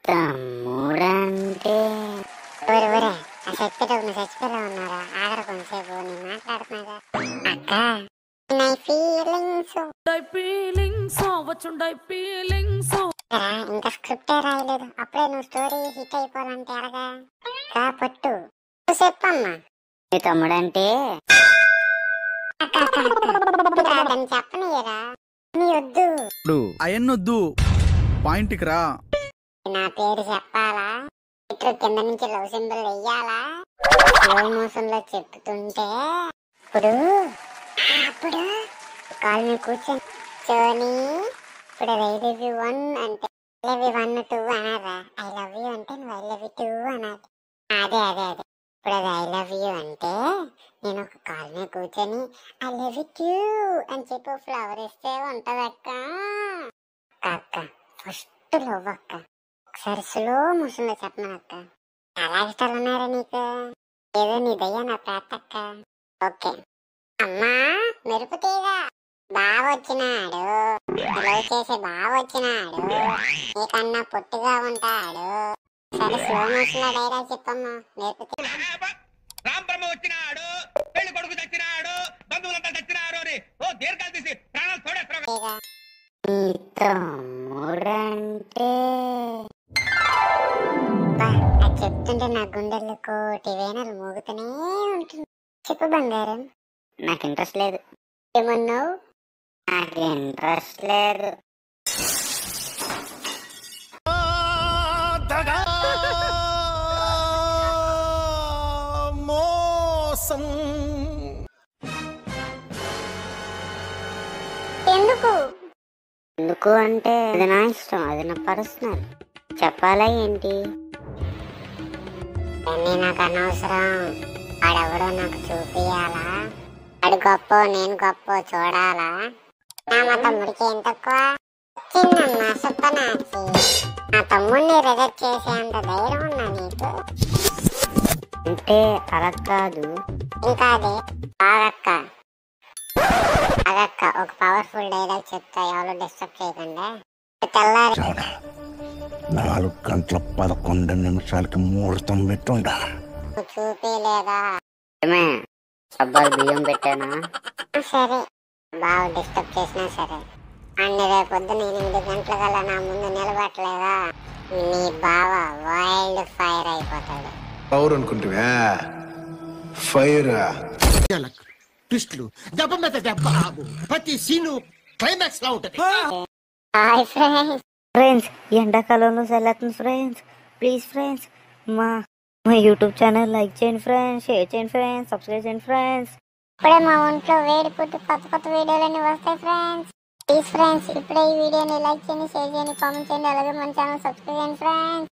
తమ్ముడంటే చచ్చిపోతా ఉన్నారా? ఆగర కొంచెంసేపు నేను మాట్లాడుతున్నాగా. అక్క మై ఫీలింగ్స్ ఇంకా స్క్రిప్టే రాయలేదు, అప్పుడే నువ్వు స్టోరీ హిట్ అయిపోవాలంటే ఎలాగా? పట్టు చెప్పమ్మా. నీ తమ్ముడంటే చెప్పనియరా? నీ వద్దు, అయన్నొద్దు, పాయింట్కి రా. నా పేరు చెప్పాలా? ఇట్లా కింద నుంచి లవ్ సింబల్ వెయ్యాలా? స్లో మోషన్ లో చెప్తుంటే అప్పుడు కాలు మీద కూర్చొని చోని ఇప్పుడు ఐ లవ్ యూ 1 అంటే ఐ లవ్ యూ 1 2 అనారా? ఐ లవ్ యూ అంటే నువ్వు ఐ లవ్ యూ 2 అనాలి. అదే ఇప్పుడు అది ఐ లవ్ యూ అంటే నేను ఒక కాలు మీద కూర్చొని ఐ లవ్ యూ 2 అని చెప్పి ఫ్లవర్ ఇస్తే ఉంటది అక్క. అక్క ఫస్ట్ లవ్ అక్క, ఒకసారి స్లో మోషన్ లో చెప్పను అక్క. చాలా ఇష్టాలు ఉన్నారా నీకు? ఏదో నీ దయ్యా నా ప్రాతక్క. ఓకే అమ్మా, మెరుపు తీగ బాగా వచ్చినాడు, లవ్ చేసి బాగా వచ్చినాడు, నీకన్నా పొట్టిగా ఉంటాడు. సరే స్లో మోషన్ లో డైలాగ్ చెప్పమ్మా. మెరుపు తీగ చెప్తుంటే నా గుండెల్లో కోటి వేనలు మోగుతూనే ఉంటుంది. చెప్పు బంగారం. నాకు ఇంట్రెస్ట్ లేదు. ఏమన్నావు? నాకు ఇంట్రెస్ట్ లేదు. ఎందుకు అంటే అది నా ఇష్టం, అది నా పర్సనల్. చెప్పాలా ఏంటి? నాకు అనవసరం. ఆడెవడో నాకు చూపియాలా? ఆడు గొప్ప నేను గొప్ప చూడాలా? మా తమ్ముడికి ఏం తక్కువ? చిన్నమ్మ సుప్పనాచి, నా తమ్ముడిని రిజెక్ట్ చేసేంత ధైర్యం ఉన్నా నీకు? అంటే అలా కాదు, ఇంకా అదే బాగక్క. అగక్క ఒక పవర్ఫుల్ డైలాగ్ చెప్తా, ఎవరు డిస్టర్బ్ చేయకుండా. తెల్లారి 4 గంటల 11 నిమిషాలకి ముహూర్తం పెట్టుండా. చూపిలేదా? అబ్బాయి బియ్యం పెట్టానా? సరే బాగా డిస్టర్బ్ చేసినా సరే. అన్ని రేపు పొద్దున 8 గంటల కల్లా నా ముందు నిలబట్టలేదా నీ బావ వైల్డ్ ఫైర్ అయిపోతాడు. పవర్ అనుకుంటువా? ఫైర్ ట్విస్టులు దెబ్బ మీద దెబ్బ, ప్రతి సీను క్లైమాక్స్ లా ఉంటది. హాయ్ ఫ్రెండ్స్, ఎండాకాలంలో సెలవుతుంది ఫ్రెండ్స్. ప్లీజ్ ఫ్రెండ్స్ మా యూట్యూబ్ ఛానల్ లైక్ చేయండి ఫ్రెండ్స్, షేర్ చేయండి ఫ్రెండ్స్, సబ్స్క్రైబ్ చేయండి ఫ్రెండ్స్. ఇప్పుడే మా ఒంట్లో వేడి పుట్టి కొత్త వీడియోలన్నీ వస్తాయి ఫ్రెండ్స్. ప్లీజ్ ఫ్రెండ్స్ ఇప్పుడే ఈ వీడియోని లైక్ చేయండి, షేర్ చేయండి, కామెంట్ చేయండి, అలాగే మన ఛానల్ సబ్స్క్రైబ్ చేయండి ఫ్రెండ్స్.